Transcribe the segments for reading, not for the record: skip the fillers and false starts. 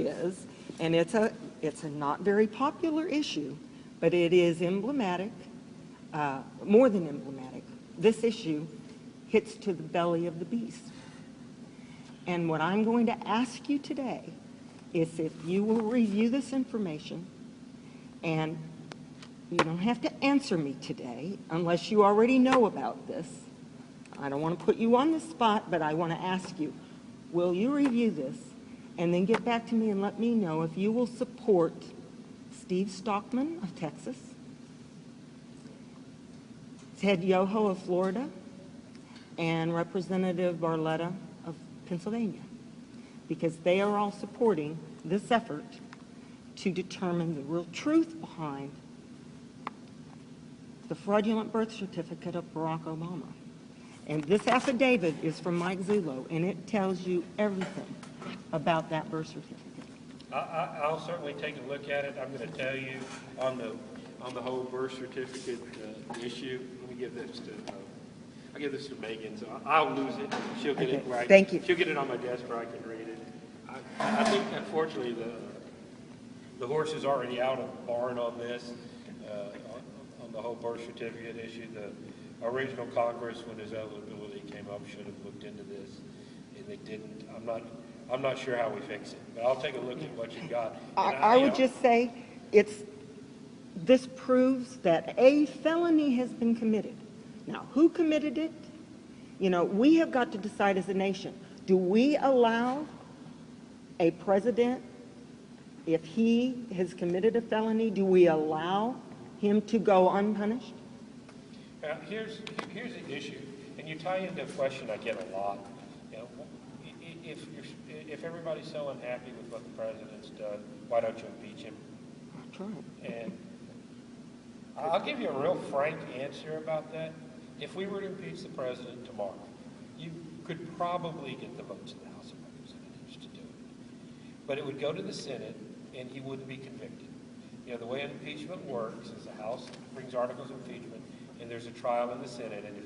is, and it's a not very popular issue, but it is emblematic, more than emblematic. This issue hits to the belly of the beast. And what I'm going to ask you today is if you will review this information, and you don't have to answer me today unless you already know about this. I don't want to put you on the spot, but I want to ask you, will you review this and then get back to me and let me know if you will support Steve Stockman of Texas, Ted Yoho of Florida, and Representative Barletta of Pennsylvania, because they are all supporting this effort to determine the real truth behind the fraudulent birth certificate of Barack Obama. And this affidavit is from Mike Zullo, and it tells you everything about that birth certificate. I'll certainly take a look at it. I'm going to tell you on the whole birth certificate issue. Let me give this to. I'll give this to Megan. So I'll lose it. She'll get it right. Thank you. She'll get it on my desk where I can read it. I think, unfortunately, the horse is already out of the barn on this, on the whole birth certificate issue. The original Congress, when his eligibility came up, should have looked into this, and they didn't. I'm not sure how we fix it, but I'll take a look at what you got. I would just say this proves that a felony has been committed. Now, who committed it? You know, we have got to decide as a nation. Do we allow a president, if he has committed a felony, do we allow him to go unpunished? Here's the issue, and you tie into a question I get a lot. You know, if everybody's so unhappy with what the president's done, why don't you impeach him? That's right. And I'll give you a real frank answer about that. If we were to impeach the president tomorrow, you could probably get the votes in the House of Representatives to do it. But it would go to the Senate, and he wouldn't be convicted. You know, the way impeachment works is the House brings articles of impeachment, and there's a trial in the Senate, and if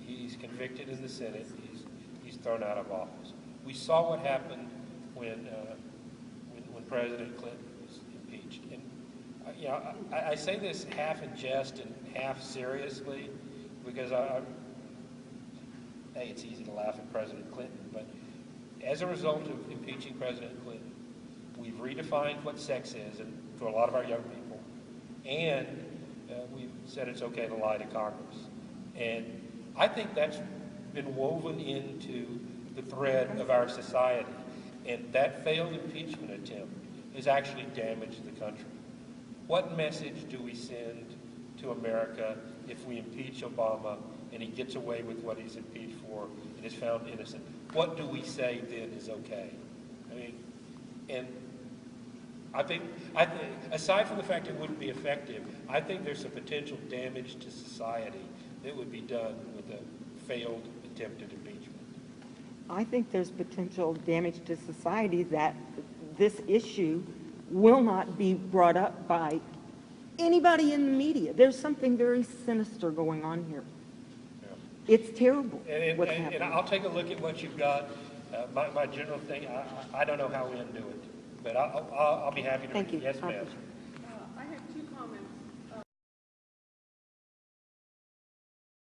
he's convicted in the Senate, he's thrown out of office. We saw what happened when President Clinton was impeached. And you know, I say this half in jest and half seriously, because it's easy to laugh at President Clinton, but as a result of impeaching President Clinton, we've redefined what sex is, and for a lot of our young people, and we've said it's okay to lie to Congress. And I think that's been woven into the thread of our society, and that failed impeachment attempt has actually damaged the country. What message do we send to America if we impeach Obama and he gets away with what he's impeached for and is found innocent? What do we say then is okay? I mean, and I think aside from the fact it wouldn't be effective, I think there's some potential damage to society that would be done with a failed attempted impeachment. I think there's potential damage to society that this issue will not be brought up by anybody in the media. There's something very sinister going on here. Yeah. It's terrible what's happening. And I'll take a look at what you've got. My general thing, I don't know how we undo it, but I'll be happy to. Thank you. Yes, ma'am.